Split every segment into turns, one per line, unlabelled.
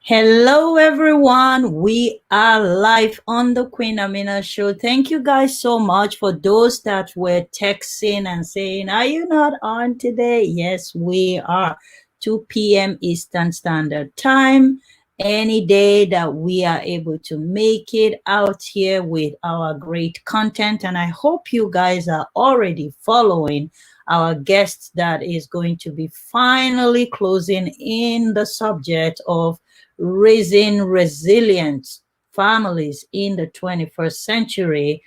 Hello, everyone. We are live on the Queen Amina Show. Thank you guys so much for those that were texting and saying, "Are you not on today?" Yes, we are. 2 p.m. Eastern Standard Time. Any day that we are able to make it out here with our great content. And I hope you guys are already following our guest that is going to be finally closing in the subject of raising resilient families in the 21st century.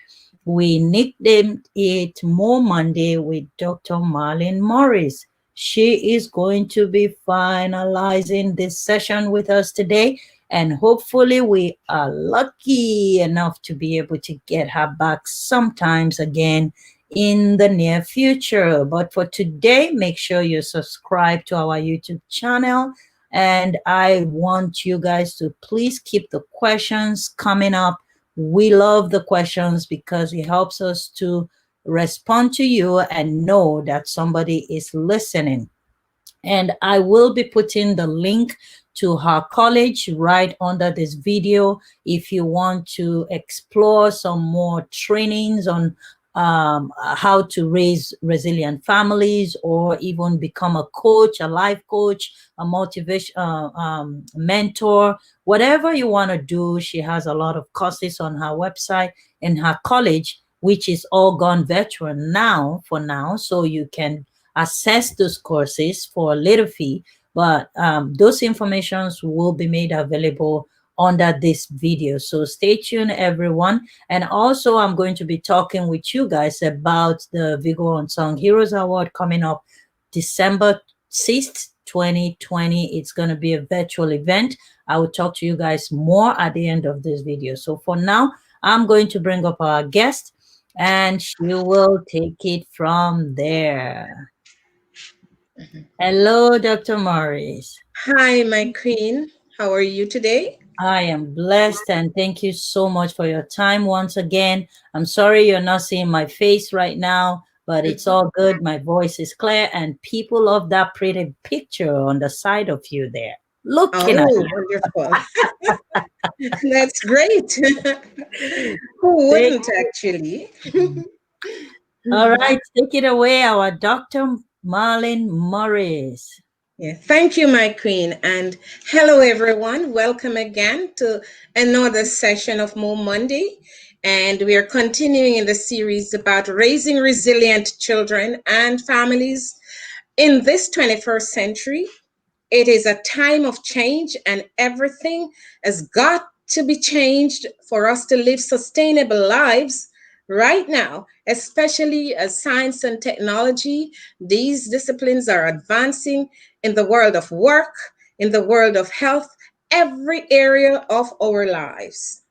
We nicknamed it More Monday with Dr. Marlene Morris. She is going to be finalizing this session with us today, and hopefully, we are lucky enough to be able to get her back sometimes again in the near future. But for today, make sure you subscribe to our YouTube channel, and I want you guys to please keep the questions coming up. We love the questions because it helps us to respond to you and know that somebody is listening. And I will be putting the link to her college right under this video if you want to explore some more trainings on how to raise resilient families, or even become a coach, a life coach, a motivation mentor, whatever you want to do. She has a lot of courses on her website and her college, which is all gone virtual now for now, so you can access those courses for a little fee, but those informations will be made available under this video. So stay tuned, everyone. And also, I'm going to be talking with you guys about the Vigo Unsung Heroes Award coming up December 6th, 2020. It's going to be a virtual event. I will talk to you guys more at the end of this video. So for now, I'm going to bring up our guest, and she will take it from there. Hello, Dr. Morris.
Hi, my queen. How are you today?
I am blessed, and thank you so much for your time once again. I'm sorry you're not seeing my face right now, but it's all good. My voice is clear, and people love that pretty picture on the side of you there. Looking at
Oh,
you.
wonderful. That's great. Who
Thank
wouldn't actually?
you. All right, take it away, our Dr. Marlene Morris.
Yeah, thank you, my queen. And hello, everyone. Welcome again to another session of More Monday. And we are continuing in the series about raising resilient children and families in this 21st century. It is a time of change, and everything has got to be changed for us to live sustainable lives right now, especially as science and technology, these disciplines are advancing in the world of work, in the world of health, every area of our lives.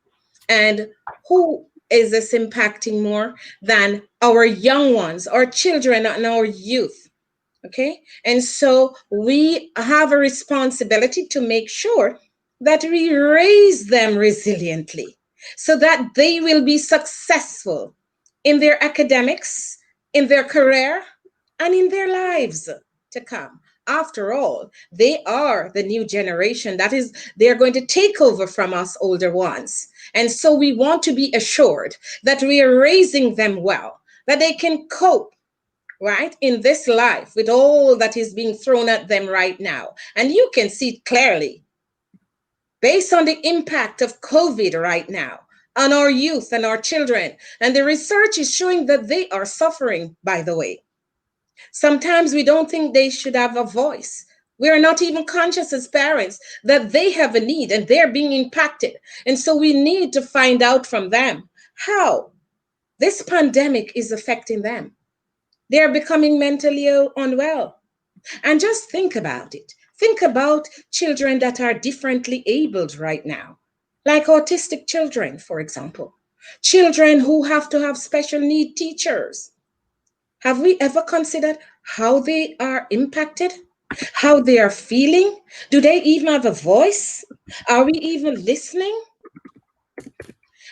And who is this impacting more than our young ones, our children, and our youth? Okay. And so we have a responsibility to make sure that we raise them resiliently so that they will be successful in their academics, in their career, and in their lives to come. After all, they are the new generation. That is, they're going to take over from us older ones. And so we want to be assured that we are raising them well, that they can cope, right, in this life with all that is being thrown at them right now. And you can see it clearly based on the impact of COVID right now on our youth and our children. And the research is showing that they are suffering, by the way. Sometimes we don't think they should have a voice. We are not even conscious as parents that they have a need and they're being impacted. And so we need to find out from them how this pandemic is affecting them. They're becoming mentally unwell. And just think about it. Think about children that are differently abled right now, like autistic children, for example. Children who have to have special need teachers. Have we ever considered how they are impacted? How they are feeling? Do they even have a voice? Are we even listening?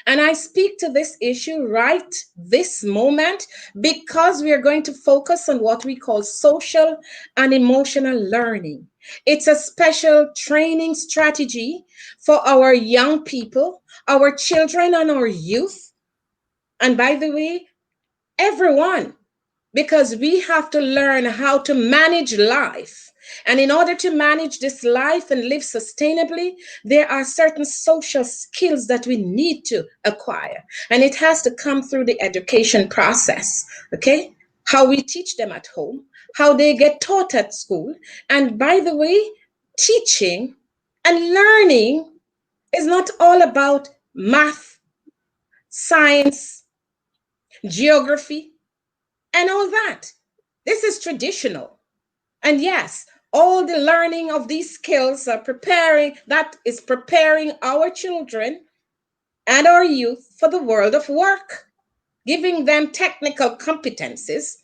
And I speak to this issue right this moment because we are going to focus on what we call social and emotional learning. It's a special training strategy for our young people, our children, and our youth. And by the way, everyone, because we have to learn how to manage life. And in order to manage this life and live sustainably, there are certain social skills that we need to acquire. And it has to come through the education process, okay? How we teach them at home, how they get taught at school. And by the way, teaching and learning is not all about math, science, geography, and all that. This is traditional. And yes, all the learning of these skills are preparing our children and our youth for the world of work, giving them technical competencies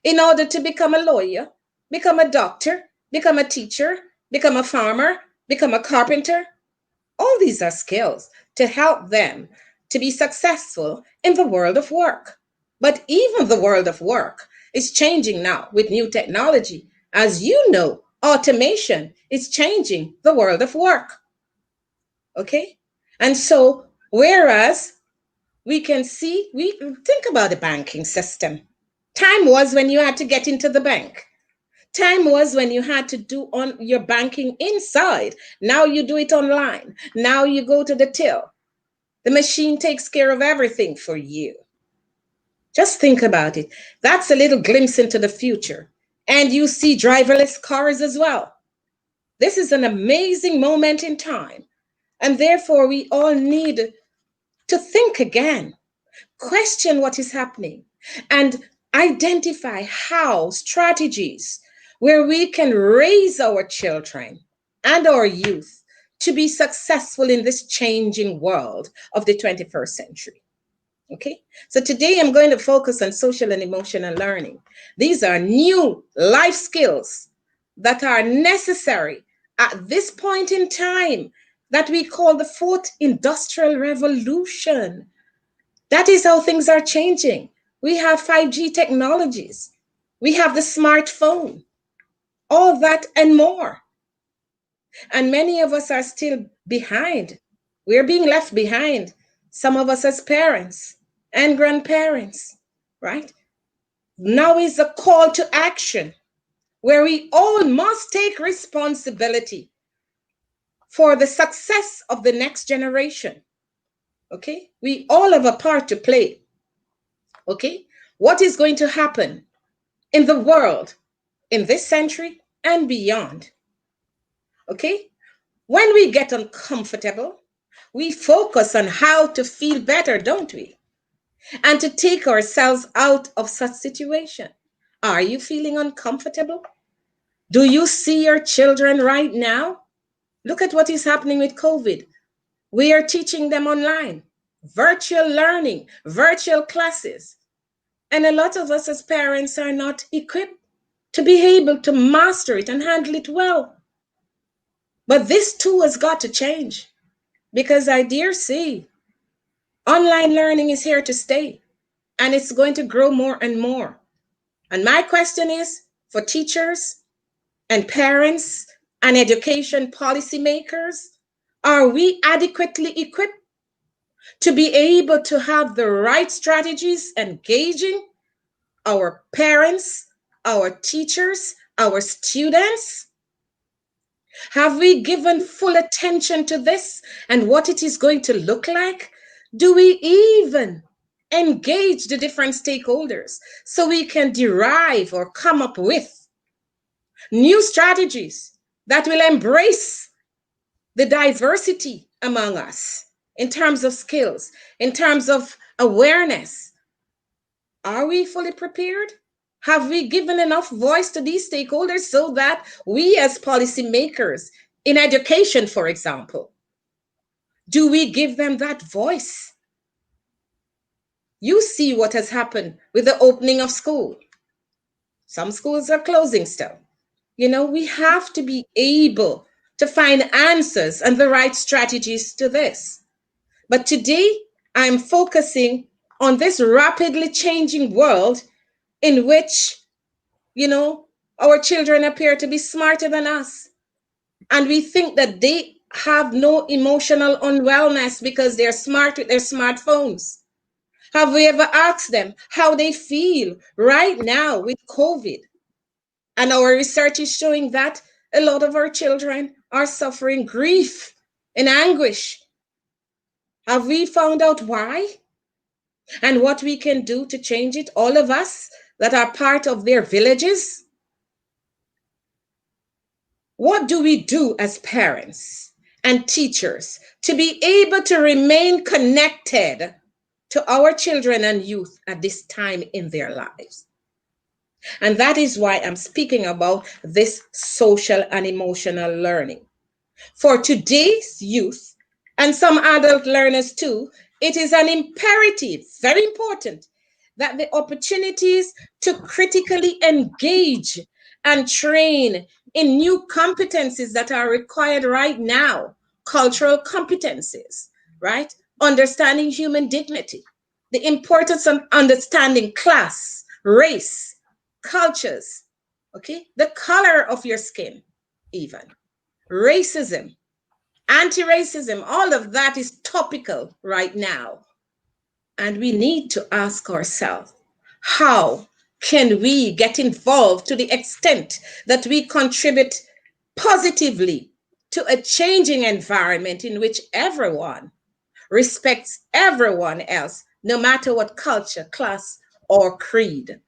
in order to become a lawyer, become a doctor, become a teacher, become a farmer, become a carpenter. All these are skills to help them to be successful in the world of work. But even the world of work is changing now with new technology. As you know, automation is changing the world of work. Okay? And so, whereas we can see, we think about the banking system. Time was when you had to get into the bank. Time was when you had to do on your banking inside. Now you do it online. Now you go to the till. The machine takes care of everything for you. Just think about it. That's a little glimpse into the future. And you see driverless cars as well. This is an amazing moment in time. And therefore, we all need to think again, question what is happening, and identify how strategies where we can raise our children and our youth to be successful in this changing world of the 21st century. Okay, so today I'm going to focus on social and emotional learning. These are new life skills that are necessary at this point in time that we call the fourth industrial revolution. That is how things are changing. We have 5G technologies, we have the smartphone, all that and more. And many of us are still behind. We're being left behind. Some of us as parents and grandparents, right? Now is a call to action where we all must take responsibility for the success of the next generation. Okay? We all have a part to play. Okay? What is going to happen in the world in this century and beyond? Okay? When we get uncomfortable, we focus on how to feel better, don't we? And to take ourselves out of such situation. Are you feeling uncomfortable? Do you see your children right now? Look at what is happening with COVID. We are teaching them online, virtual learning, virtual classes. And a lot of us as parents are not equipped to be able to master it and handle it well. But this too has got to change, because I dare say online learning is here to stay, and it's going to grow more and more. And my question is for teachers and parents and education policymakers, are we adequately equipped to be able to have the right strategies engaging our parents, our teachers, our students? Have we given full attention to this and what it is going to look like? Do we even engage the different stakeholders so we can derive or come up with new strategies that will embrace the diversity among us in terms of skills, in terms of awareness? Are we fully prepared? Have we given enough voice to these stakeholders so that we as policymakers in education, for example, do we give them that voice? You see what has happened with the opening of school. Some schools are closing still. You know, we have to be able to find answers and the right strategies to this. But today, I'm focusing on this rapidly changing world in which, you know, our children appear to be smarter than us. And we think that they have no emotional unwellness because they're smart with their smartphones. Have we ever asked them how they feel right now with COVID? And our research is showing that a lot of our children are suffering grief and anguish. Have we found out why and what we can do to change it? All of us that are part of their villages? What do we do as parents and teachers to be able to remain connected to our children and youth at this time in their lives? And that is why I'm speaking about this social and emotional learning. For today's youth and some adult learners too, it is an imperative, very important, that the opportunities to critically engage and train in new competencies that are required right now, cultural competencies, right? Understanding human dignity, the importance of understanding class, race, cultures, okay? The color of your skin, even. Racism, anti-racism, all of that is topical right now. And we need to ask ourselves, how can we get involved to the extent that we contribute positively to a changing environment in which everyone respects everyone else, no matter what culture, class, or creed?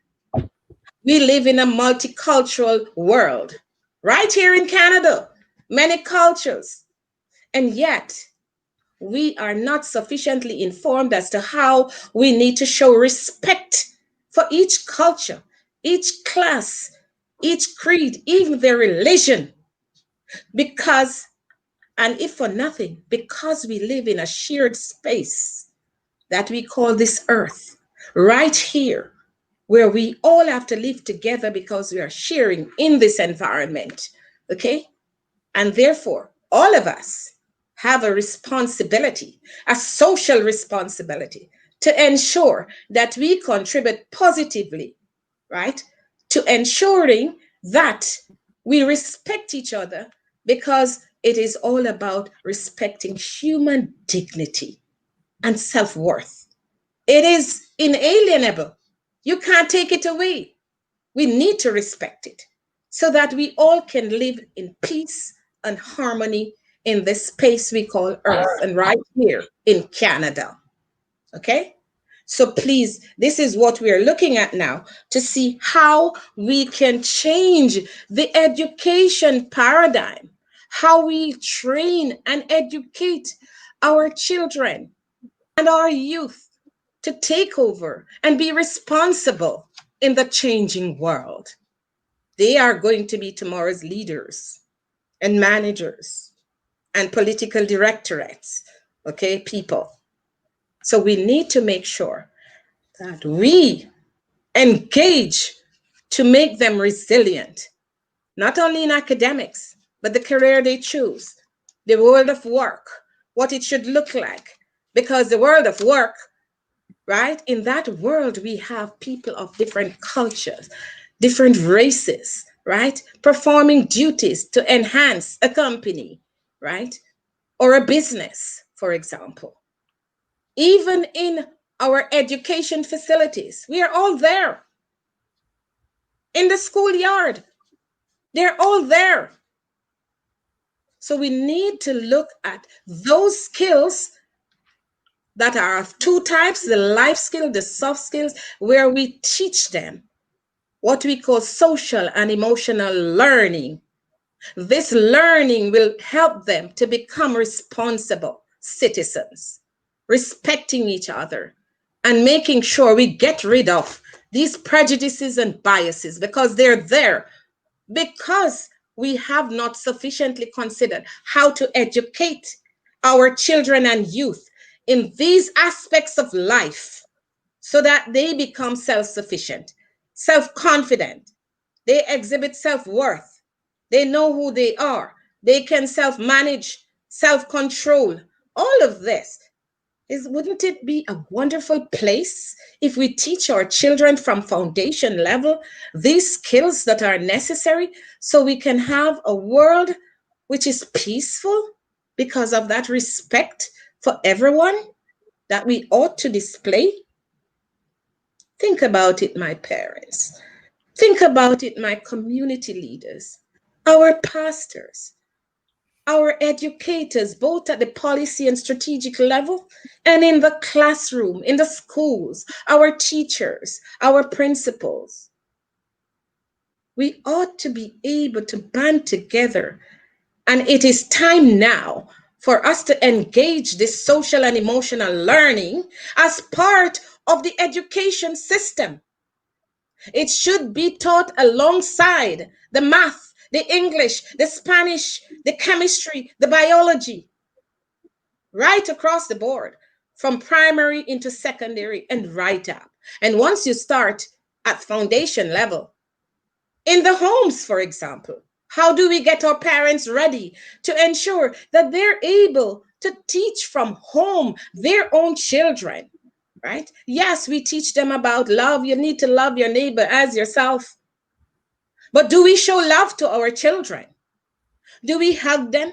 We live in a multicultural world, right here in Canada, many cultures. And yet, we are not sufficiently informed as to how we need to show respect for each culture, each class, each creed, even their religion. Because, and if for nothing, because we live in a shared space that we call this earth, right here, where we all have to live together because we are sharing in this environment. Okay? And therefore, all of us have a responsibility, a social responsibility, to ensure that we contribute positively, right, to ensuring that we respect each other, because it is all about respecting human dignity and self worth. It is inalienable. You can't take it away. We need to respect it so that we all can live in peace and harmony in this space we call Earth and right here in Canada. Okay? So please, this is what we are looking at now to see how we can change the education paradigm, how we train and educate our children and our youth to take over and be responsible in the changing world. They are going to be tomorrow's leaders and managers and political directorates, okay, people. So we need to make sure that we engage to make them resilient, not only in academics, but the career they choose, the world of work, what it should look like. Because the world of work, right, in that world, we have people of different cultures, different races, right, performing duties to enhance a company, right, or a business, for example. Even in our education facilities, we are all there. In the schoolyard, they're all there. So we need to look at those skills that are of two types: the life skill, the soft skills, where we teach them what we call social and emotional learning. This learning will help them to become responsible citizens, respecting each other, and making sure we get rid of these prejudices and biases, because they're there, because we have not sufficiently considered how to educate our children and youth in these aspects of life so that they become self sufficient, self confident, they exhibit self worth, they know who they are, they can self manage, self control. All of this is, wouldn't it be a wonderful place if we teach our children from foundation level these skills that are necessary so we can have a world which is peaceful because of that respect for everyone that we ought to display? Think about it, my parents. Think about it, my community leaders, our pastors, our educators, both at the policy and strategic level and in the classroom, in the schools, our teachers, our principals. We ought to be able to band together. And it is time now for us to engage this social and emotional learning as part of the education system. It should be taught alongside the math, the English, the Spanish, the chemistry, the biology, right across the board, from primary into secondary and right up. And once you start at foundation level, in the homes, for example, how do we get our parents ready to ensure that they're able to teach from home their own children, right? Yes, we teach them about love. You need to love your neighbor as yourself. But do we show love to our children? Do we hug them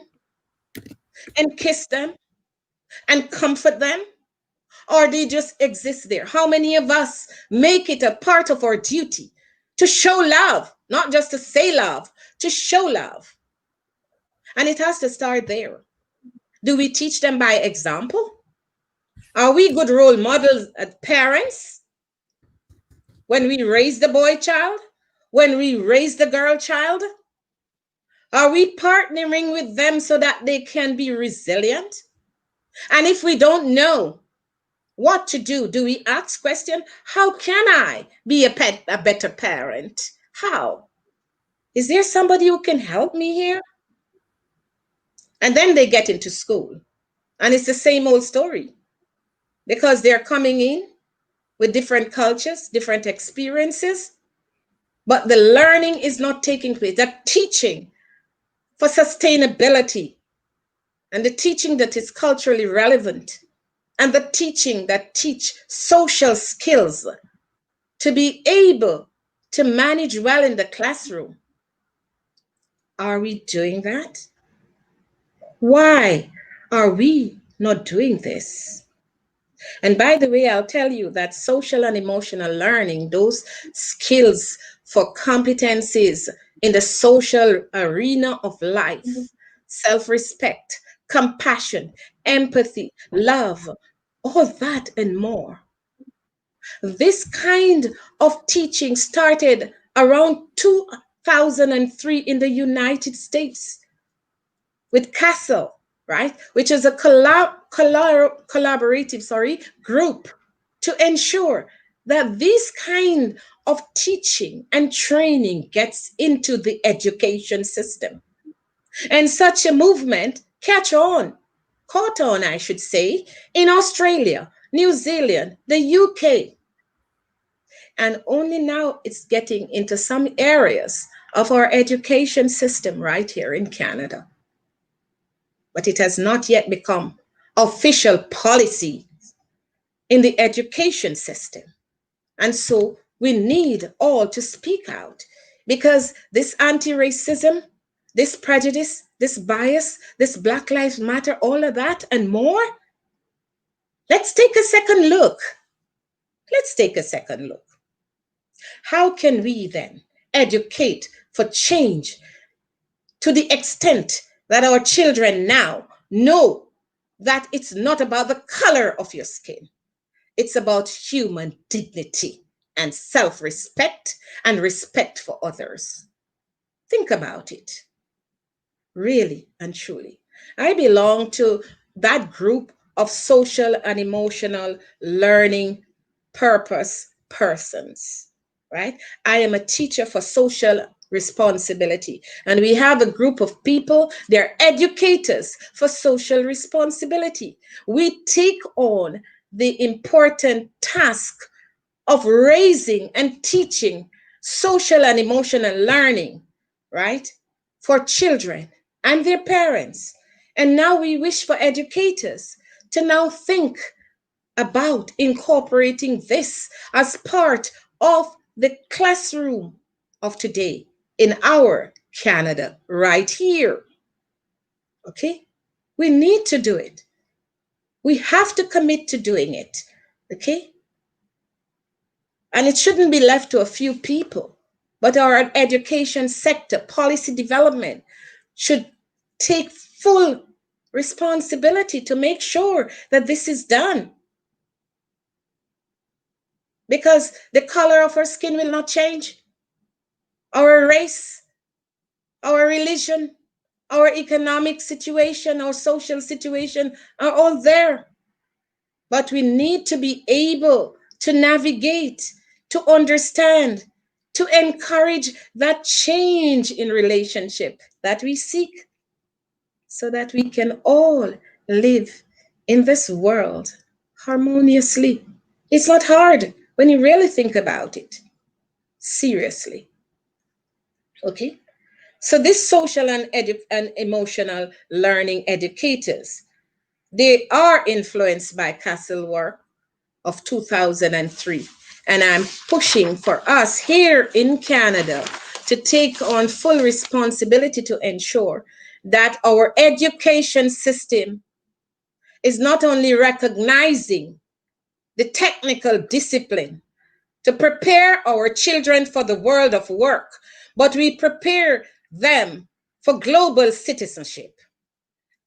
and kiss them and comfort them? Or they just exist there? How many of us make it a part of our duty to show love, not just to say love, to show love? And it has to start there. Do we teach them by example? Are we good role models as parents when we raise the boy child? When we raise the girl child? Are we partnering with them so that they can be resilient? And if we don't know what to do we ask question, how can I be a better parent? How? Is there somebody who can help me here? And then they get into school. And it's the same old story because they're coming in with different cultures, different experiences, but the learning is not taking place. The teaching for sustainability and the teaching that is culturally relevant and the teaching that teach social skills to be able to manage well in the classroom. Are we doing that? Why are we not doing this? And by the way, I'll tell you that social and emotional learning, those skills for competencies in the social arena of life, self respect, compassion, empathy, love, all that and more. This kind of teaching started around 2003 in the United States with CASEL, right, which is a collaborative group to ensure that this kind of teaching and training gets into the education system. And such a movement caught on, I should say, in Australia, New Zealand, the UK. And only now it's getting into some areas of our education system right here in Canada. But it has not yet become official policy in the education system. And so we need all to speak out because this anti-racism, this prejudice, this bias, this Black Lives Matter, all of that and more. Let's take a second look. Let's take a second look. How can we then educate for change to the extent that our children now know that it's not about the color of your skin? It's about human dignity and self-respect and respect for others. Think about it. Really and truly. I belong to that group of social and emotional learning purpose persons, right? I am a teacher for social responsibility. And we have a group of people, they're educators for social responsibility. We take on the important task of raising and teaching social and emotional learning, right, for children and their parents. And now we wish for educators to now think about incorporating this as part of the classroom of today in our Canada right here. Okay? We need to do it. We have to commit to doing it. Okay? And it shouldn't be left to a few people, but our education sector, policy development, should take full responsibility to make sure that this is done. Because the color of our skin will not change. Our race, our religion, our economic situation, our social situation are all there. But we need to be able to navigate, to understand, to encourage that change in relationship that we seek so that we can all live in this world harmoniously. It's not hard when you really think about it. Seriously. Okay? So this social and emotional learning educators, they are influenced by Castleworth of 2003. And I'm pushing for us here in Canada to take on full responsibility to ensure that our education system is not only recognizing the technical discipline to prepare our children for the world of work, but we prepare them for global citizenship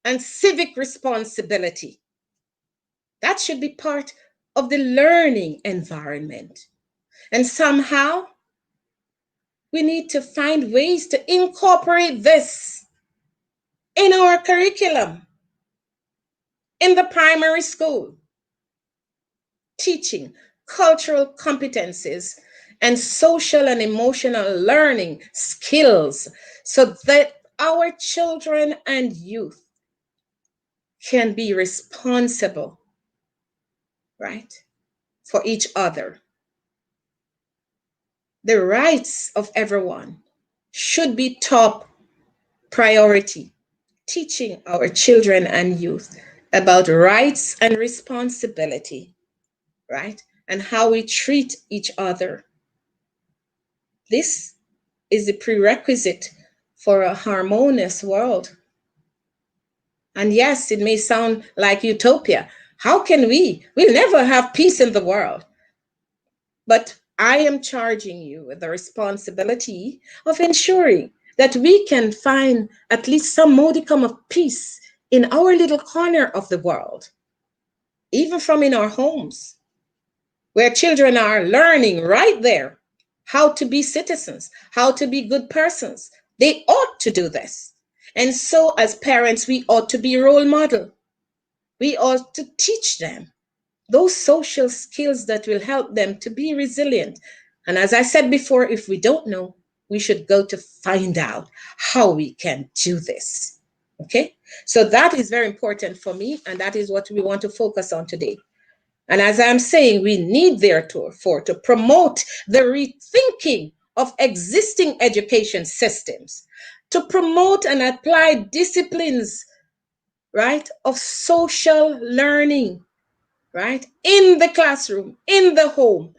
and civic responsibility. That should be part of the learning environment. And somehow we need to find ways to incorporate this in our curriculum, in the primary school, teaching cultural competencies and social and emotional learning skills so that our children and youth can be responsible, right, for each other. The rights of everyone should be top priority. Teaching our children and youth about rights and responsibility, right? And how we treat each other. This is the prerequisite for a harmonious world. And yes, it may sound like utopia. How can we? We'll never have peace in the world. But I am charging you with the responsibility of ensuring that we can find at least some modicum of peace in our little corner of the world, even from in our homes, where children are learning right there how to be citizens, how to be good persons. They ought to do this. And so, as parents, we ought to be role model. We ought to teach them those social skills that will help them to be resilient. And as I said before, if we don't know, we should go to find out how we can do this. Okay? So that is very important for me, and that is what we want to focus on today. And as I'm saying, we need therefore to promote the rethinking of existing education systems, to promote and apply disciplines, right, of social learning, right, in the classroom, in the home.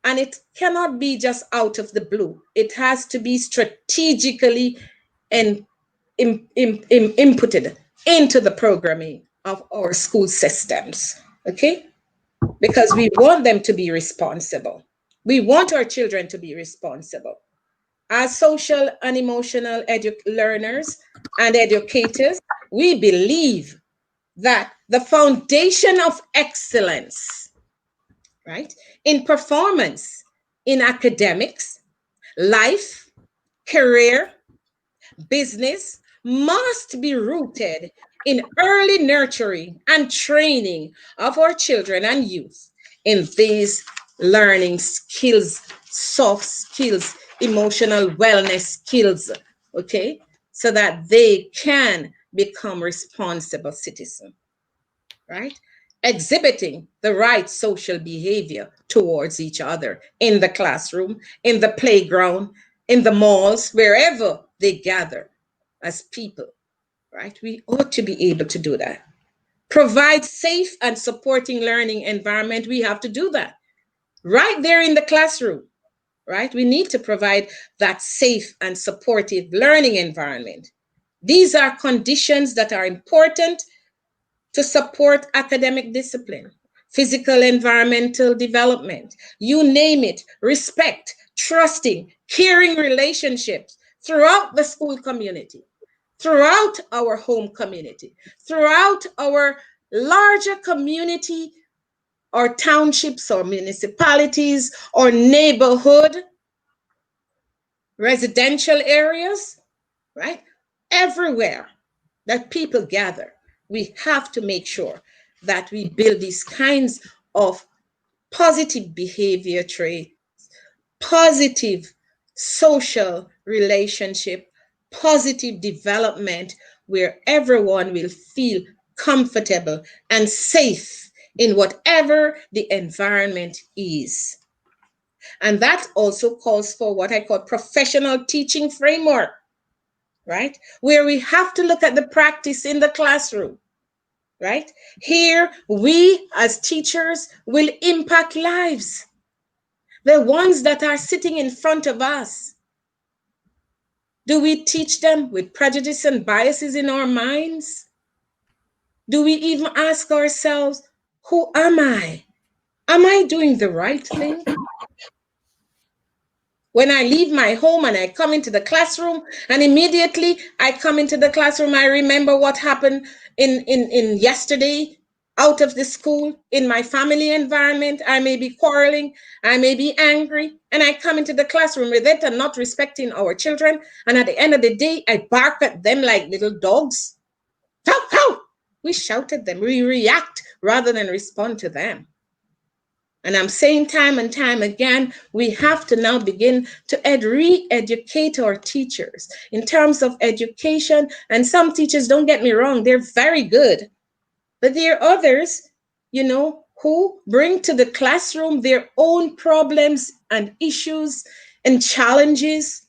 And it cannot be just out of the blue. It has to be strategically and inputted into the programming of our school systems, okay? Because we want them to be responsible. We want our children to be responsible. As social and emotional learners and educators, we believe that the foundation of excellence, right, in performance, in academics, life, career, business, must be rooted in early nurturing and training of our children and youth in these learning skills, soft skills, emotional wellness skills, okay, so that they can become responsible citizens, right? Exhibiting the right social behavior towards each other in the classroom, in the playground, in the malls, wherever they gather as people, right? We ought to be able to do that. Provide safe and supporting learning environment. We have to do that right there in the classroom, right? We need to provide that safe and supportive learning environment. These are conditions that are important to support academic discipline, physical, environmental development, you name it, respect, trusting, caring relationships throughout the school community, throughout our home community, throughout our larger community or townships or municipalities or neighborhood residential areas, right? Everywhere that people gather, we have to make sure that we build these kinds of positive behavior traits, positive social relationship, positive development, where everyone will feel comfortable and safe in whatever the environment is. And that also calls for what I call professional teaching framework, right? Where we have to look at the practice in the classroom, right? Here, we as teachers will impact lives, the ones that are sitting in front of us. Do we teach them with prejudice and biases in our minds? Do we even ask ourselves, who am I? Am I doing the right thing? When I leave my home and I come into the classroom, and immediately I come into the classroom, I remember what happened in yesterday out of the school, in my family environment. I may be quarreling, I may be angry, and I come into the classroom with it and not respecting our children. And at the end of the day, I bark at them like little dogs. Pow, pow! We shout at them, we react rather than respond to them. And I'm saying time and time again, we have to now begin to re-educate our teachers in terms of education. And some teachers, don't get me wrong, they're very good. But there are others, who bring to the classroom their own problems and issues and challenges.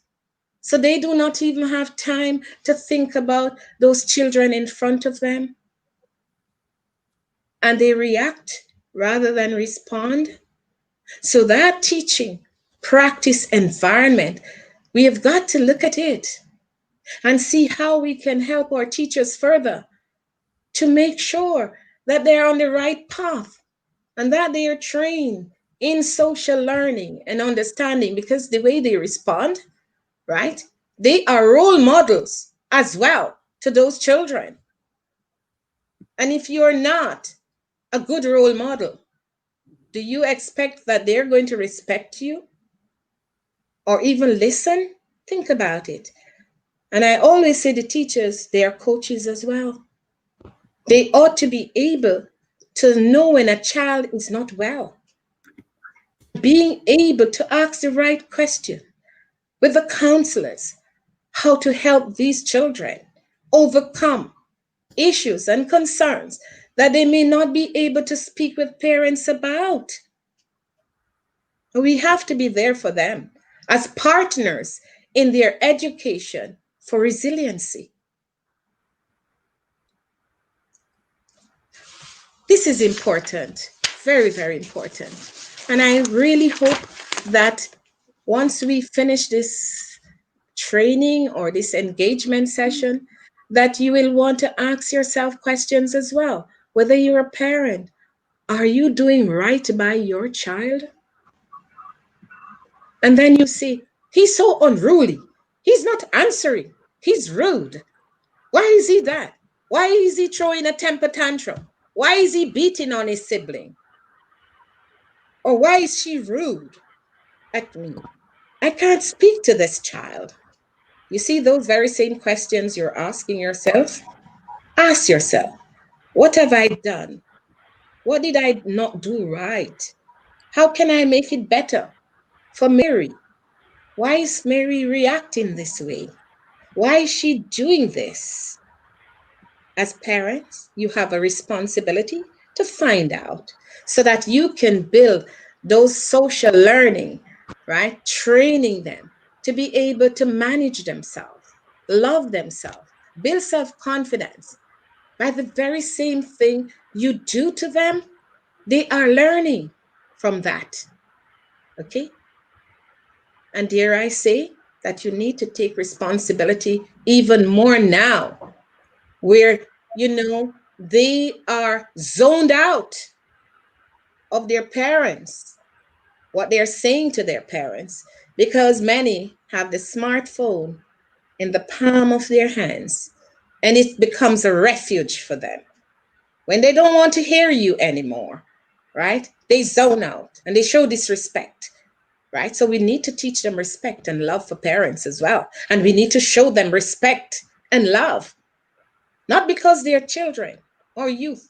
So they do not even have time to think about those children in front of them. And they react rather than respond. So that teaching practice environment, we have got to look at it and see how we can help our teachers further to make sure that they're on the right path and that they are trained in social learning and understanding, because the way they respond, right, they are role models as well to those children. And if you're not a good role model, do you expect that they're going to respect you or even listen? Think about it. And I always say the teachers, they are coaches as well. They ought to be able to know when a child is not well. Being able to ask the right question with the counselors, how to help these children overcome issues and concerns that they may not be able to speak with parents about. We have to be there for them as partners in their education for resiliency. This is important, very, very important. And I really hope that once we finish this training or this engagement session, that you will want to ask yourself questions as well. Whether you're a parent, are you doing right by your child? And then you see, he's so unruly. He's not answering. He's rude. Why is he that? Why is he throwing a temper tantrum? Why is he beating on his sibling? Or why is she rude at me? I can't speak to this child. You see those very same questions you're asking yourself? Ask yourself, what have I done? What did I not do right? How can I make it better for Mary? Why is Mary reacting this way? Why is she doing this? As parents, you have a responsibility to find out so that you can build those social learning, right? Training them to be able to manage themselves, love themselves, build self-confidence. By the very same thing you do to them, they are learning from that. Okay? And dare I say, that you need to take responsibility even more now, where, they are zoned out of their parents, what they're saying to their parents, because many have the smartphone in the palm of their hands, and it becomes a refuge for them. When they don't want to hear you anymore, right? They zone out and they show disrespect, right? So we need to teach them respect and love for parents as well. And we need to show them respect and love, not because they're children or youth,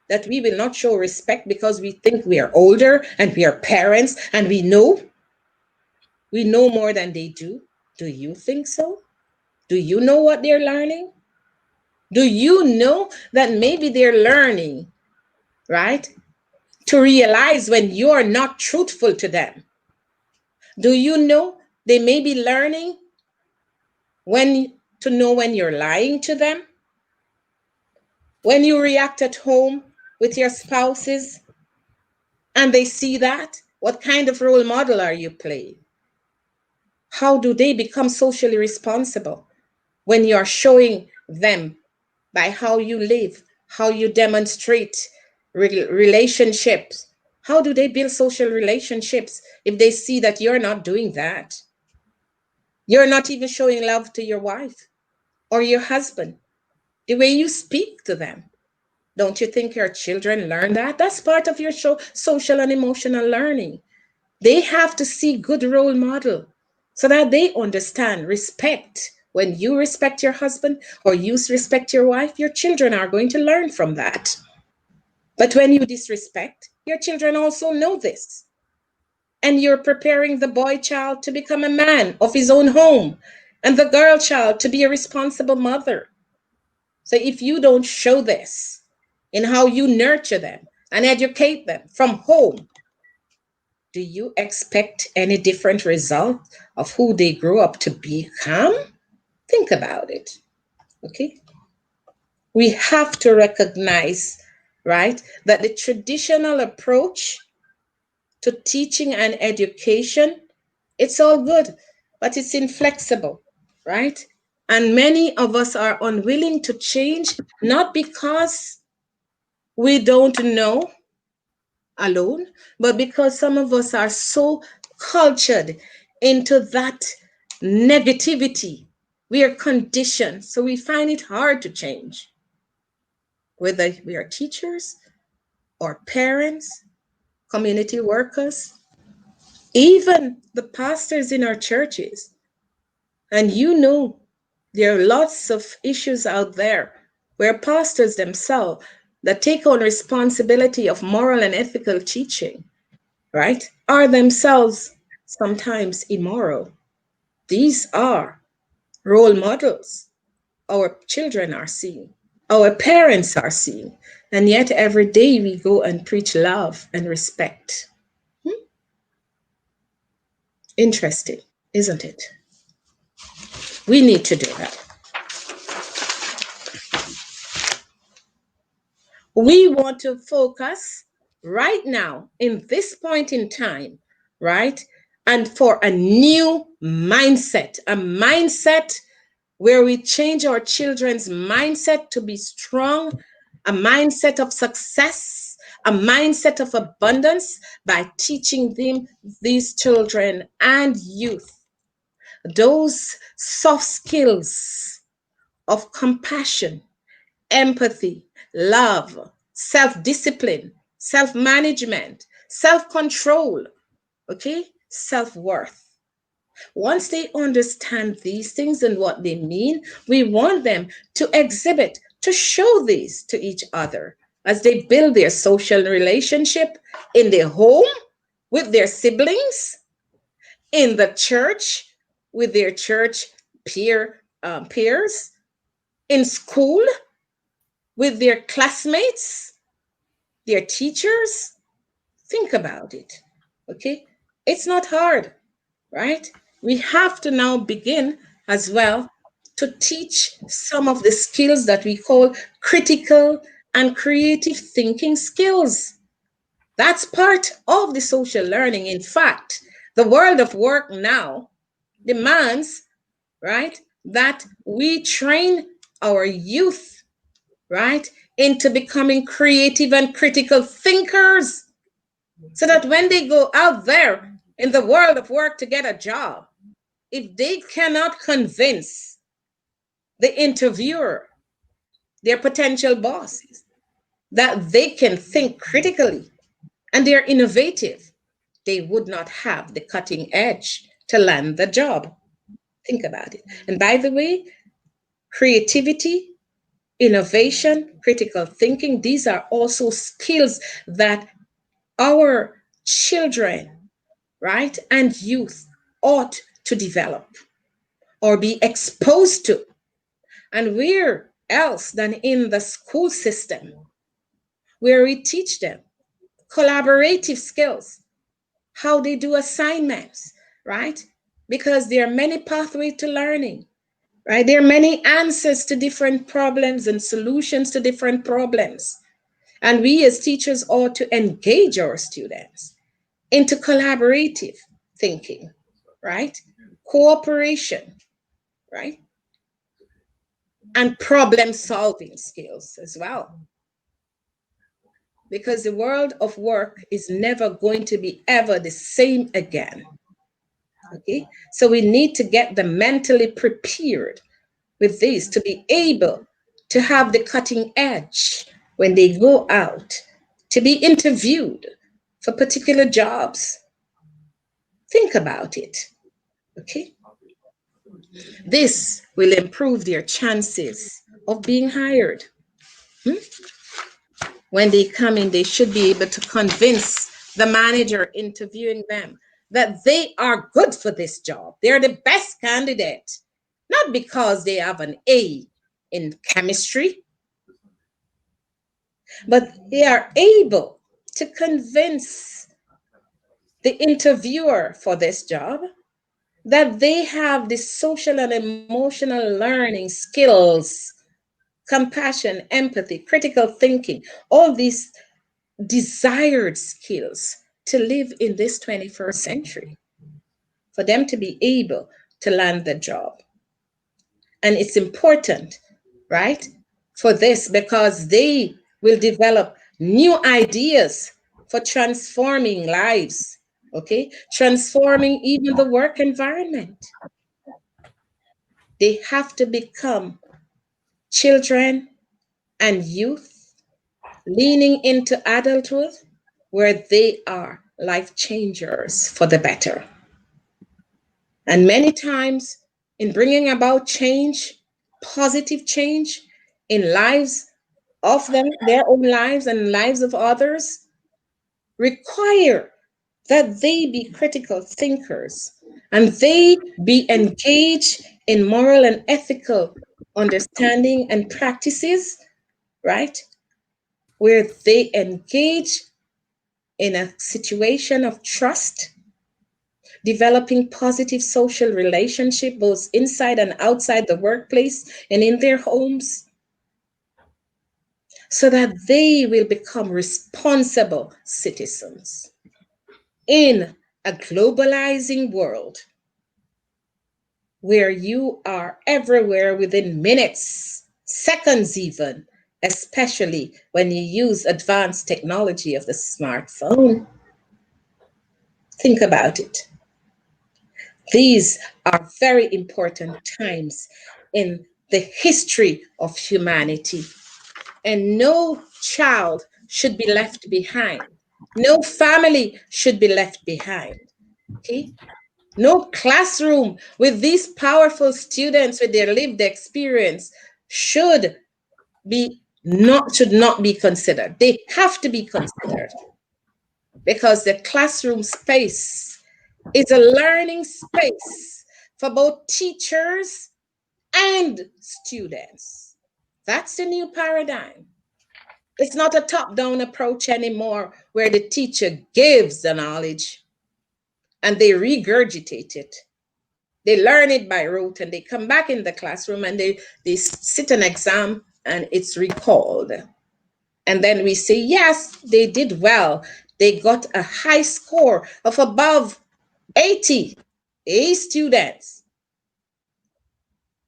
that we will not show respect because we think we are older and we are parents and we know more than they do. Do you think so? Do you know what they're learning? Do you know that maybe they're learning, right, to realize when you're not truthful to them? Do you know they may be learning to know when you're lying to them? When you react at home with your spouses and they see that, what kind of role model are you playing? How do they become socially responsible when you're showing them by how you live, how you demonstrate relationships? How do they build social relationships if they see that you're not doing that? You're not even showing love to your wife or your husband, the way you speak to them. Don't you think your children learn that? That's part of your social and emotional learning. They have to see good role model so that they understand respect. When you respect your husband or you respect your wife, your children are going to learn from that. But when you disrespect, your children also know this. And you're preparing the boy child to become a man of his own home and the girl child to be a responsible mother. So if you don't show this in how you nurture them and educate them from home, do you expect any different result of who they grow up to become? Think about it. Okay? We have to recognize, right, that the traditional approach to teaching and education, it's all good, but it's inflexible, right? And many of us are unwilling to change, not because we don't know alone, but because some of us are so cultured into that negativity. We are conditioned, so we find it hard to change. Whether we are teachers or parents, community workers, even the pastors in our churches. And there are lots of issues out there where pastors themselves that take on responsibility of moral and ethical teaching, right, are themselves sometimes immoral. These are role models our children are seeing, our parents are seeing, and yet every day we go and preach love and respect. Interesting, isn't it? We need to do that. We want to focus right now in this point in time, right? And for a new mindset, a mindset where we change our children's mindset to be strong, a mindset of success, a mindset of abundance by teaching them, these children and youth, those soft skills of compassion, empathy, love, self-discipline, self-management, self-control, okay, self-worth. Once they understand these things and what they mean, we want them to exhibit, to show these to each other as they build their social relationship in their home with their siblings, in the church with their church peers, in school with their classmates, their teachers. Think about it, okay? It's not hard, right? We have to now begin as well to teach some of the skills that we call critical and creative thinking skills. That's part of the social learning. In fact, the world of work now demands, right, that we train our youth, right, into becoming creative and critical thinkers, so that when they go out there in the world of work to get a job, if they cannot convince the interviewer, their potential bosses, that they can think critically and they're innovative, they would not have the cutting edge to land the job. Think about it. And by the way, creativity, innovation, critical thinking, these are also skills that our children, right, and youth ought to develop or be exposed to. And where else than in the school system, where we teach them collaborative skills, how they do assignments, right? Because there are many pathways to learning, right? There are many answers to different problems and solutions to different problems. And we as teachers ought to engage our students into collaborative thinking, right? Cooperation, right? And problem solving skills as well. Because the world of work is never going to be ever the same again. Okay, so we need to get them mentally prepared with this to be able to have the cutting edge when they go out to be interviewed for particular jobs. Think about it. Okay, this will improve their chances of being hired. When they come in, they should be able to convince the manager interviewing them that they are good for this job. They're the best candidate, not because they have an A in chemistry, but they are able to convince the interviewer for this job that they have the social and emotional learning skills, compassion, empathy, critical thinking, all these desired skills to live in this 21st century, for them to be able to land the job. And it's important, right, for this because they will develop new ideas for transforming lives, okay, transforming even the work environment. They have to become children and youth leaning into adulthood where they are life changers for the better. And many times, in bringing about change, positive change in lives of them, their own lives and lives of others, require that they be critical thinkers and they be engaged in moral and ethical understanding and practices, right? Where they engage in a situation of trust, developing positive social relationship both inside and outside the workplace and in their homes, so that they will become responsible citizens in a globalizing world where you are everywhere within minutes, seconds even, especially when you use advanced technology of the smartphone. Think about it. These are very important times in the history of humanity, and no child should be left behind. No family should be left behind. Okay? No classroom with these powerful students with their lived experience should not be considered. They have to be considered because the classroom space is a learning space for both teachers and students. That's the new paradigm. It's not a top down approach anymore where the teacher gives the knowledge and they regurgitate it. They learn it by rote and they come back in the classroom and they sit an exam and it's recalled. And then we say, yes, they did well. They got a high score of above 80. A students.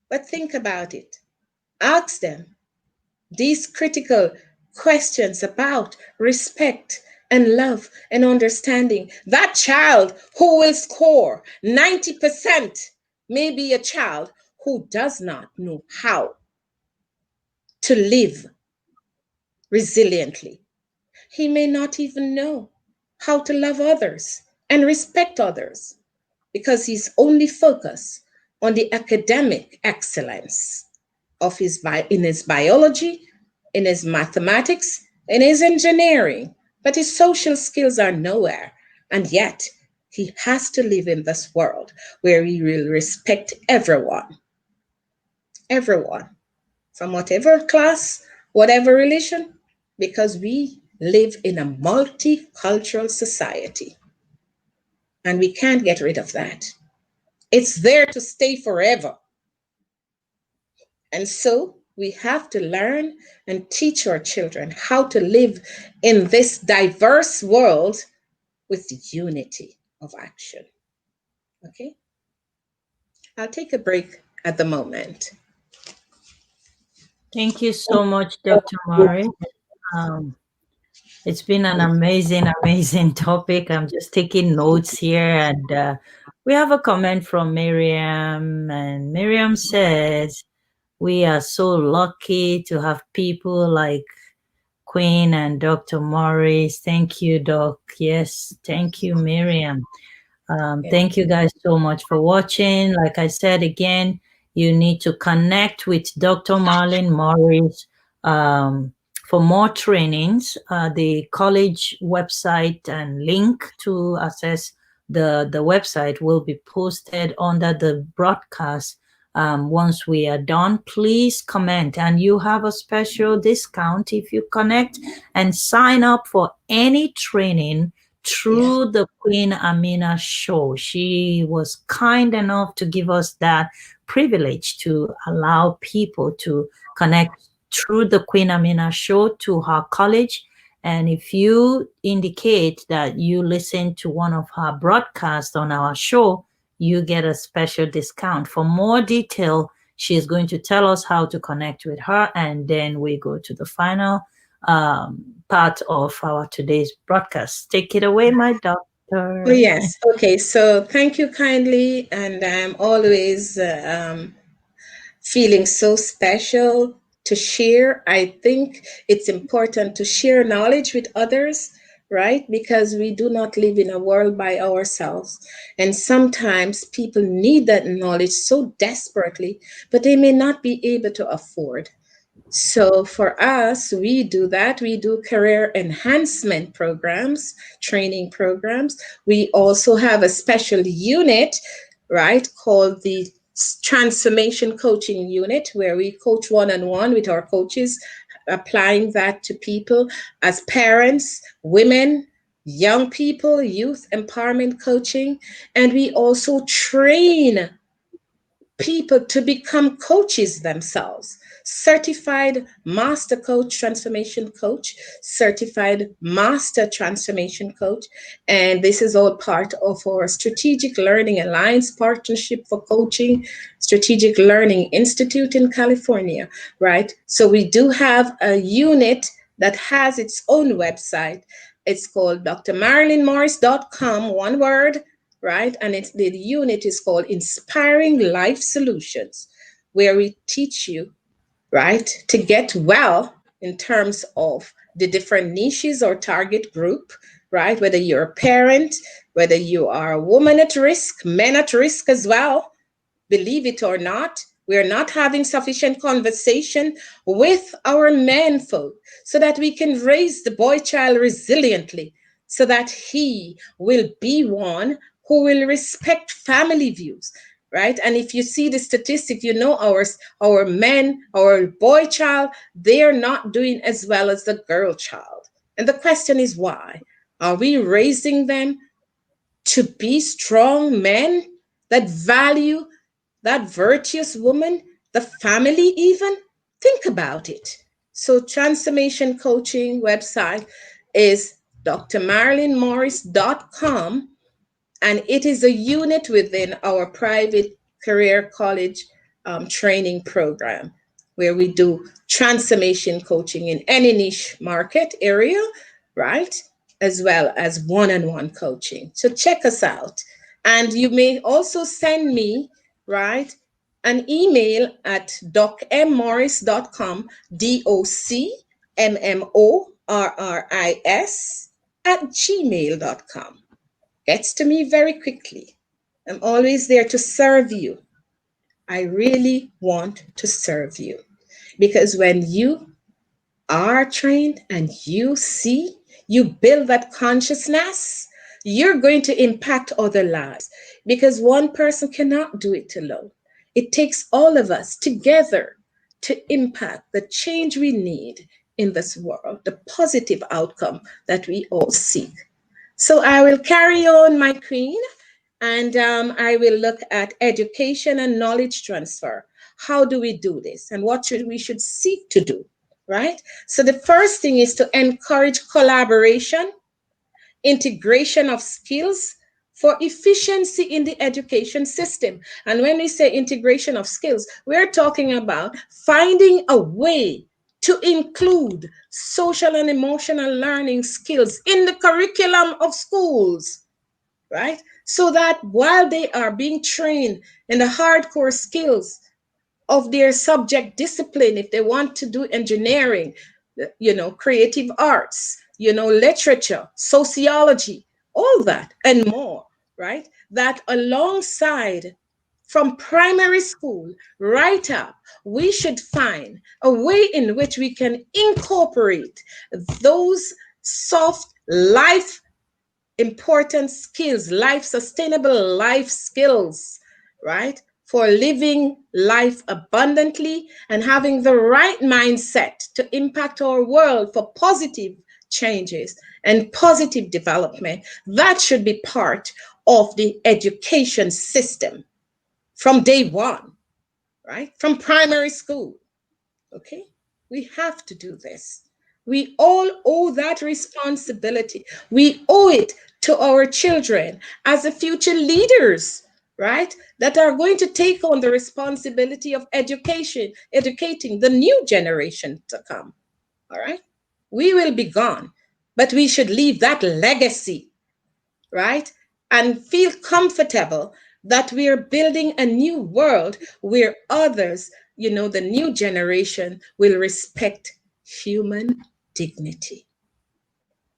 But think about it. Ask them these critical questions about respect and love and understanding. That child who will score 90% may be a child who does not know how to live resiliently. He may not even know how to love others and respect others because he's only focused on the academic excellence of in his biology, in his mathematics, in his engineering, but his social skills are nowhere. And yet, he has to live in this world where he will respect everyone, from whatever class, whatever religion, because we live in a multicultural society. And we can't get rid of that. It's there to stay forever. And so we have to learn and teach our children how to live in this diverse world with the unity of action. Okay? I'll take a break at the moment.
Thank you so much, Dr. Morris. It's been an amazing, amazing topic. I'm just taking notes here, and we have a comment from Miriam, and Miriam says, "We are so lucky to have people like Queen and Dr. Morris." Thank you, Doc. Yes, thank you, Miriam. Thank you guys so much for watching. Like I said again, you need to connect with Dr. Marlene Morris for more trainings. The college website and link to access the website will be posted under the broadcast. Once we are done, please comment, and you have a special discount if you connect and sign up for any training through the Queen Amina show. She was kind enough to give us that privilege to allow people to connect through the Queen Amina show to her college. And if you indicate that you listen to one of her broadcasts on our show, you get a special discount. For more detail, she is going to tell us how to connect with her, and then we go to the final part of our today's broadcast. Take it away, my doctor.
Oh, yes. Okay. So thank you kindly. And I'm always feeling so special to share. I think it's important to share knowledge with others, right? Because we do not live in a world by ourselves. And sometimes people need that knowledge so desperately, but they may not be able to afford. So for us, we do that. We do career enhancement programs, training programs. We also have a special unit, right, called the transformation coaching unit, where we coach one-on-one with our coaches, applying that to people as parents, women, young people, youth empowerment coaching. And we also train people to become coaches themselves. Certified master coach, transformation coach, certified master transformation coach. And this is all part of our Strategic Learning Alliance partnership for coaching, Strategic Learning Institute in California, right? So we do have a unit that has its own website. It's called drmarilenmorris.com, one word, right? And the unit is called Inspiring Life Solutions, where we teach you, right, to get well in terms of the different niches or target group, right? Whether you're a parent, whether you are a woman at risk, men at risk as well, believe it or not, we're not having sufficient conversation with our men folk so that we can raise the boy child resiliently, so that he will be one who will respect family views, right? And if you see the statistic, you know our men, our boy child, they are not doing as well as the girl child. And the question is why? Are we raising them to be strong men that value that virtuous woman, the family even? Think about it. So transformation coaching website is drmarilenmorris.com. And it is a unit within our private career college training program where we do transformation coaching in any niche market area, right? As well as one-on-one coaching. So check us out. And you may also send me, right, an email at docmorris.com, DOCMMORRIS @gmail.com. Gets to me very quickly. I'm always there to serve you. I really want to serve you because when you are trained and you see, you build that consciousness, you're going to impact other lives because one person cannot do it alone. It takes all of us together to impact the change we need in this world, the positive outcome that we all seek. So I will carry on, my queen, and I will look at education and knowledge transfer. How do we do this, and what should we should seek to do, right? So the first thing is to encourage collaboration, integration of skills for efficiency in the education system. And when we say integration of skills, we're talking about finding a way to include social and emotional learning skills in the curriculum of schools, right? So that while they are being trained in the hardcore skills of their subject discipline, if they want to do engineering, creative arts, literature, sociology, all that and more, right? That alongside from primary school right up, we should find a way in which we can incorporate those soft life important skills, life sustainable life skills, right? For living life abundantly and having the right mindset to impact our world for positive changes and positive development. That should be part of the education system from day one, right? From primary school. Okay? We have to do this. We all owe that responsibility. We owe it to our children as the future leaders, right? That are going to take on the responsibility of education, educating the new generation to come. All right? We will be gone, but we should leave that legacy, right? And feel comfortable that we are building a new world where others, the new generation will respect human dignity.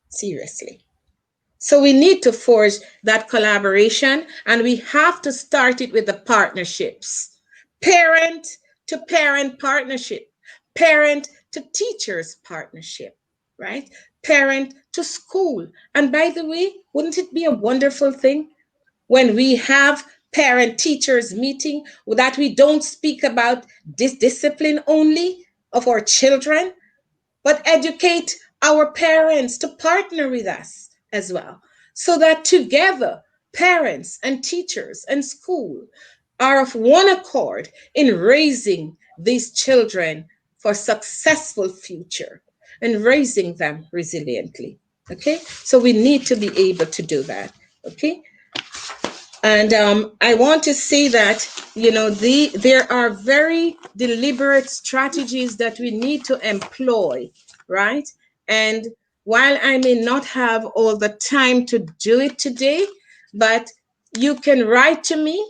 Seriously. So we need to forge that collaboration and we have to start it with the partnerships. Parent to parent partnership, parent to teachers partnership, right? Parent to school. And by the way, wouldn't it be a wonderful thing when we have parent teachers meeting that we don't speak about this discipline only of our children, but educate our parents to partner with us as well, so that together parents and teachers and school are of one accord in raising these children for successful future and raising them resiliently. Okay, so we need to be able to do that. Okay, and I want to say that there are very deliberate strategies that we need to employ, right? And while I may not have all the time to do it today, but you can write to me,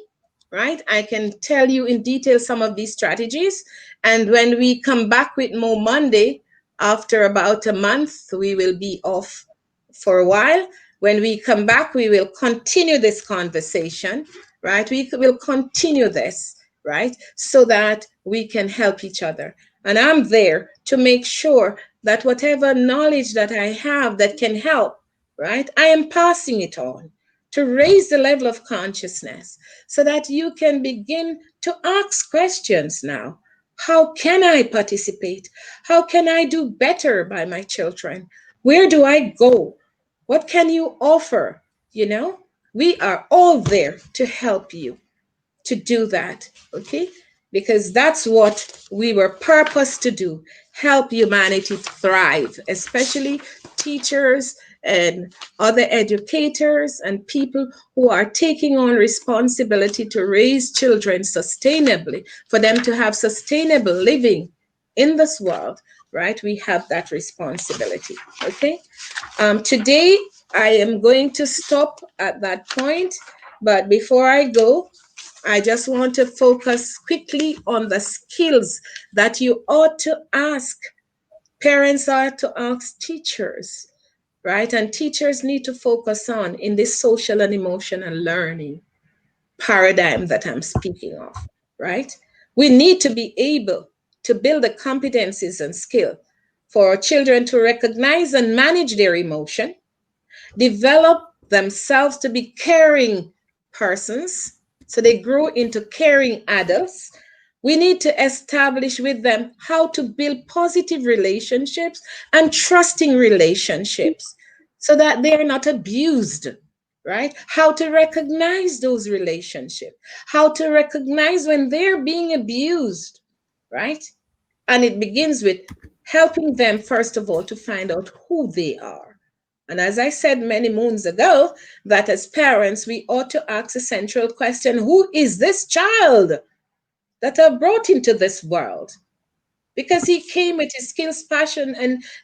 right? I can tell you in detail some of these strategies. And when we come back with Mo Monday, after about a month, we will be off for a while. When we come back, we will continue this conversation, right? We will continue this, right? So that we can help each other. And I'm there to make sure that whatever knowledge that I have that can help, right? I am passing it on to raise the level of consciousness so that you can begin to ask questions now. How can I participate? How can I do better by my children? Where do I go? What can you offer? We are all there to help you to do that. Okay. because that's what we were purposed to do, help humanity thrive, especially teachers and other educators and people who are taking on responsibility to raise children sustainably, for them to have sustainable living in this world, right? We have that responsibility, okay? Today, I am going to stop at that point, but before I go, I just want to focus quickly on the skills that you ought to ask. Parents are to ask teachers, right? And teachers need to focus on in this social and emotional learning paradigm that I'm speaking of, right? We need to be able to build the competencies and skill for our children to recognize and manage their emotion, develop themselves to be caring persons, so they grow into caring adults. We need to establish with them how to build positive relationships and trusting relationships so that they are not abused, right? How to recognize those relationships, how to recognize when they're being abused, right? And it begins with helping them, first of all, to find out who they are. And as I said many moons ago, that as parents, we ought to ask a central question: who is this child that I brought into this world? Because he came with his skills, passion,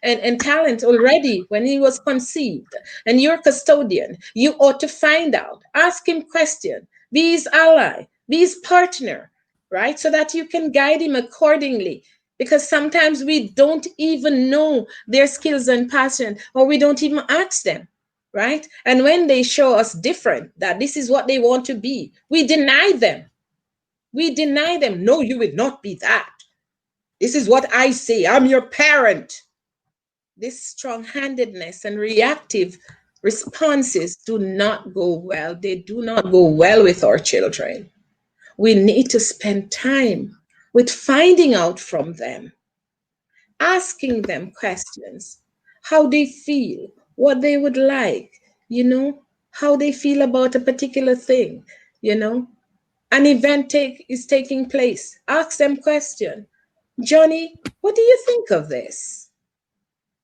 and talent already when he was conceived. And you're custodian. You ought to find out, ask him question, be his ally, be his partner, right? So that you can guide him accordingly. Because sometimes we don't even know their skills and passion, or we don't even ask them, right? And when they show us different, that this is what they want to be, we deny them. We deny them. No, you will not be that. This is what I say. I'm your parent. This strong handedness and reactive responses do not go well. They do not go well with our children. We need to spend time with finding out from them, asking them questions, how they feel, what they would like, how they feel about a particular thing, you know. An event is taking place. Ask them question. Johnny, what do you think of this?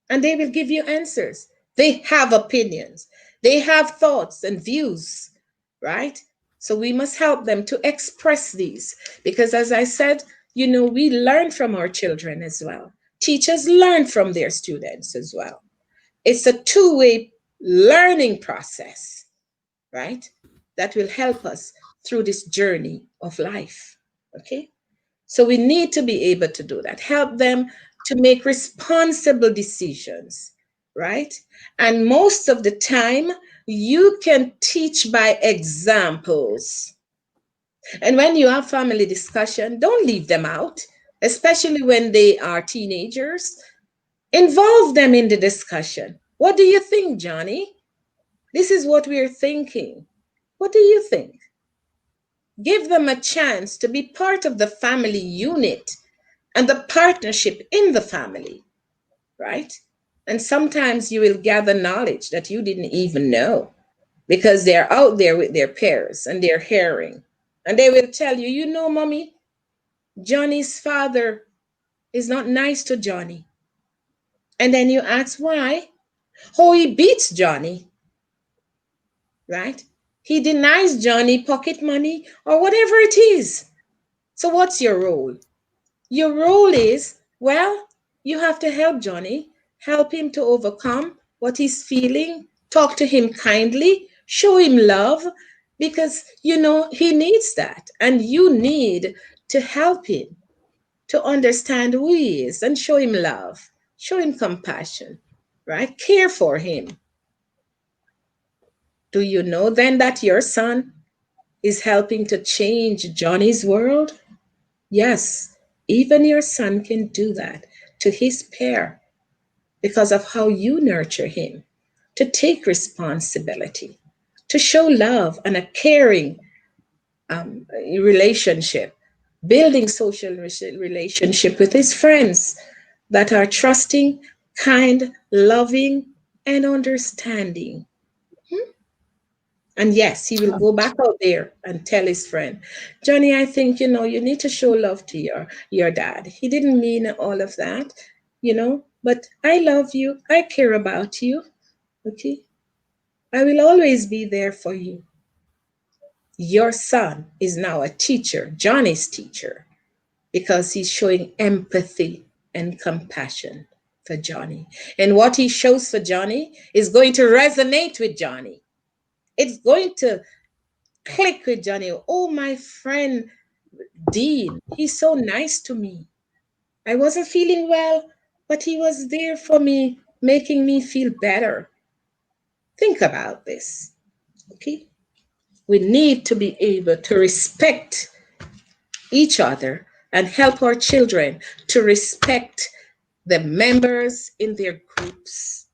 And they will give you answers. They have opinions, they have thoughts and views, right? So we must help them to express these because, as I said, we learn from our children as well. Teachers learn from their students as well. It's a two-way learning process, right? That will help us through this journey of life. Okay? So we need to be able to do that, help them to make responsible decisions, right? And most of the time, you can teach by examples. And when you have family discussion, don't leave them out, especially when they are teenagers. Involve them in the discussion. What do you think, Johnny? This is what we're thinking. What do you think? Give them a chance to be part of the family unit and the partnership in the family, right? And sometimes you will gather knowledge that you didn't even know because they're out there with their peers and they're hearing. And they will tell you, mommy, Johnny's father is not nice to Johnny. And then you ask why? Oh, he beats Johnny, right? He denies Johnny pocket money or whatever it is. So what's your role? Your role is, well, you have to help Johnny, help him to overcome what he's feeling, talk to him kindly, show him love, because, he needs that. And you need to help him to understand who he is and show him love, show him compassion, right? Care for him. Do you know then that your son is helping to change Johnny's world? Yes, even your son can do that to his pair because of how you nurture him, to take responsibility, to show love and a caring relationship, building social relationship with his friends that are trusting, kind, loving, and understanding. And yes, he will go back out there and tell his friend, Johnny, I think, you need to show love to your dad. He didn't mean all of that, but I love you. I care about you. Okay. I will always be there for you. Your son is now a teacher, Johnny's teacher, because he's showing empathy and compassion for Johnny. And what he shows for Johnny is going to resonate with Johnny. It's going to click with Johnny. Oh, my friend Dean, he's so nice to me. I wasn't feeling well, but he was there for me, making me feel better. Think about this, okay? We need to be able to respect each other and help our children to respect the members in their groups.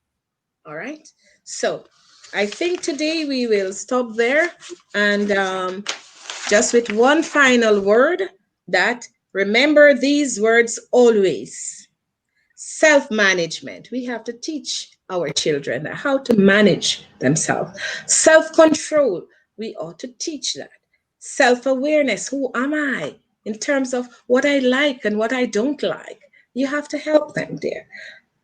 All right? So I think today we will stop there and just with one final word, that remember these words always. Self-management. We have to teach our children how to manage themselves. Self-control. We ought to teach that. Self-awareness. Who am I in terms of what I like and what I don't like? You have to help them there.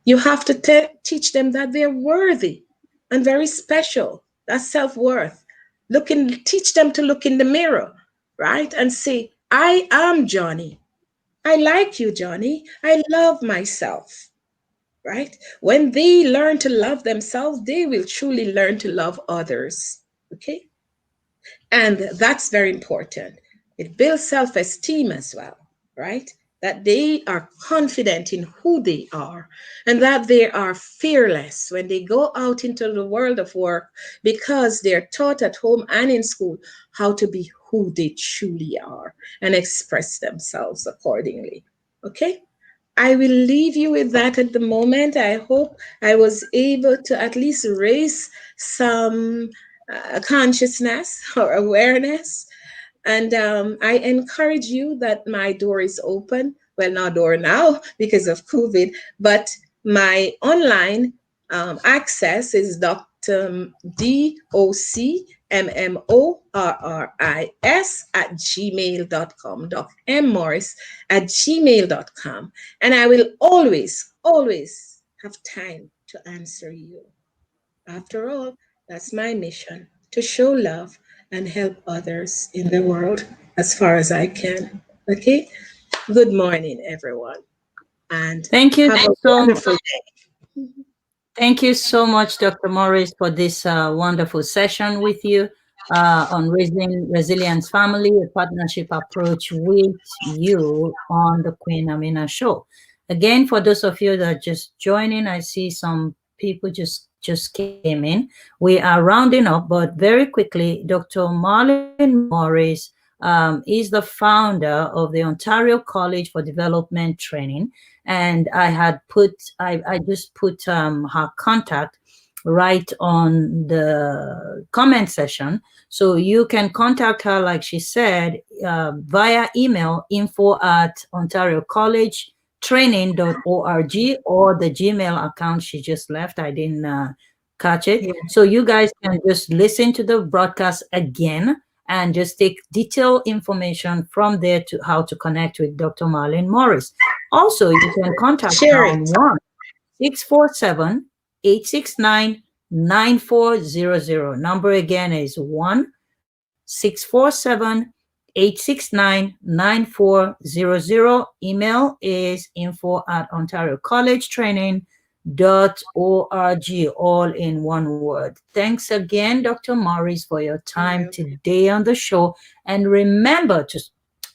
You have to teach them that they're worthy and very special. That's self-worth. Teach them to look in the mirror, right? And say, I am Johnny. I like you, Johnny. I love myself, right? When they learn to love themselves, they will truly learn to love others, okay? And that's very important. It builds self-esteem as well, right? That they are confident in who they are and that they are fearless when they go out into the world of work because they're taught at home and in school how to be who they truly are and express themselves accordingly. Okay? I will leave you with that at the moment. I hope I was able to at least raise some consciousness or awareness. And I encourage you that my door is open. Well, not door now because of COVID, but my online access is Dr. DOCMMORRIS@gmail.com, DrMorris@gmail.com. And I will always, always have time to answer you. After all, that's my mission, to show love and help others in the world as far as I can. Okay? Good morning, everyone. And
Thank you
have a
so
wonderful day.
Thank you so much, Dr. Morris, for this wonderful session with you on Raising Resilience Family, a partnership approach with you on the Queen Amina Show. Again, for those of you that are just joining, I see some people just came in. We are rounding up, but very quickly, Dr. Marlon Morris is the founder of the Ontario College for Development Training. And I just put her contact right on the comment section. So you can contact her, like she said, via email, info@ontariocollegetraining.org, or the Gmail account she just left. I didn't catch it. Yeah. So you guys can just listen to the broadcast again and just take detailed information from there to how to connect with Dr. Marlon Morris. Also, you can contact her on 1-647-869-9400. Number again is 1-647-869-9400. Email is info@ontariocollegetraining.org, all in one word. Thanks again, Dr. Morris, for your time today on the show. And remember to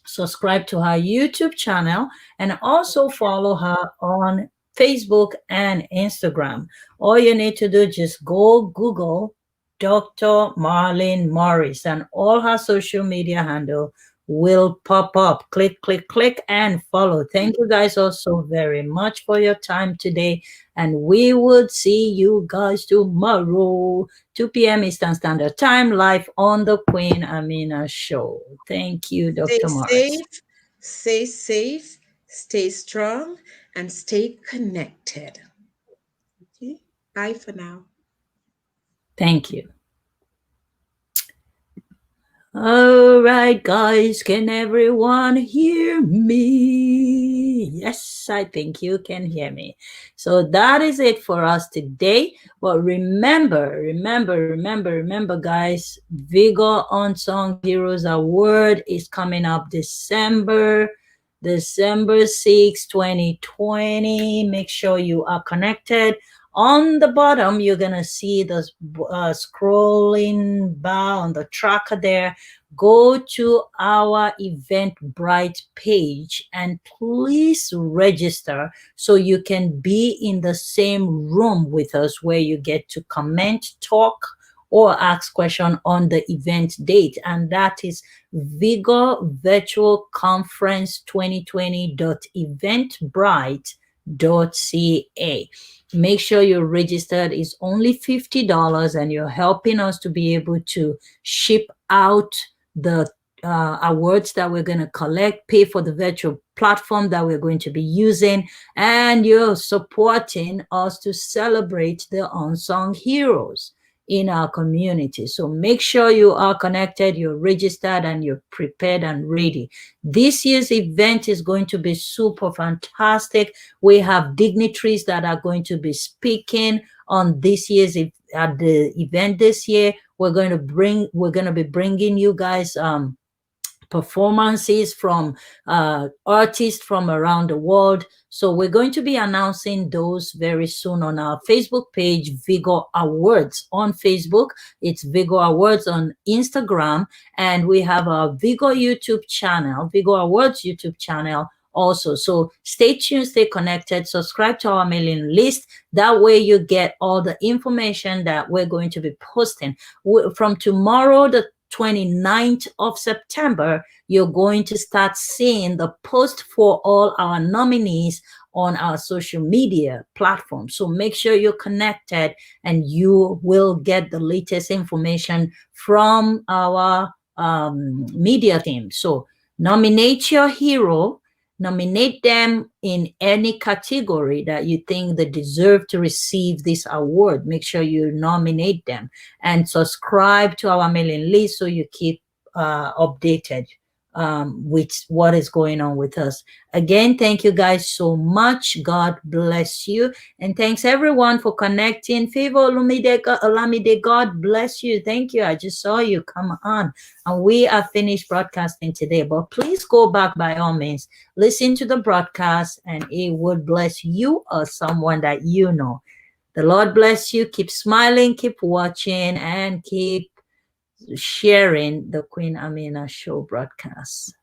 subscribe to her YouTube channel and also follow her on Facebook and Instagram. All you need to do, just go Google Dr. Marlon Morris and all her social media handle will pop up. Click, click, click, and follow. Thank you guys also very much for your time today. And we would see you guys tomorrow, 2 p.m. Eastern Standard Time, live on the Queen Amina Show. Thank you, Dr. Morris.
Stay safe, stay strong, and stay connected. Okay? Bye for now.
Thank you. All right, guys, can everyone hear me? Yes, I think you can hear me. So that is it for us today. But remember, guys, Vigor Unsung Heroes Award is coming up December 6, 2020. Make sure you are connected. On the bottom, you're going to see the scrolling bar on the tracker there. Go to our Eventbrite page and please register so you can be in the same room with us where you get to comment, talk, or ask question on the event date. And that is Vigor Virtual Conference 2020.eventbrite.ca. Make sure you're registered. It's only $50 and you're helping us to be able to ship out the awards that we're going to collect, pay for the virtual platform that we're going to be using, and you're supporting us to celebrate the unsung heroes in our community. So make sure you are connected, you're registered, and you're prepared and ready. This year's event is going to be super fantastic. We have dignitaries that are going to be speaking on this year's at the event this year. We're going to be bringing you guys performances from artists from around the world. So we're going to be announcing those very soon on our Facebook page, Vigor Awards on Facebook. It's Vigor Awards on Instagram. And we have our Vigor YouTube channel, Vigor Awards YouTube channel also. So stay tuned, stay connected, subscribe to our mailing list. That way you get all the information that we're going to be posting. From tomorrow, the 29th of September, you're going to start seeing the post for all our nominees on our social media platforms. So make sure you're connected and you will get the latest information from our media team. So nominate your hero, nominate them in any category that you think they deserve to receive this award. Make sure you nominate them and subscribe to our mailing list so you keep updated with what is going on with us. Again, thank you guys so much. God bless you. And thanks everyone for connecting. Favor Olamide, God bless you. Thank you. I just saw you. Come on. And we are finished broadcasting today. But please go back by all means. Listen to the broadcast and it would bless you or someone that you know. The Lord bless you. Keep smiling, keep watching, and keep sharing the Queen Amina Show broadcast.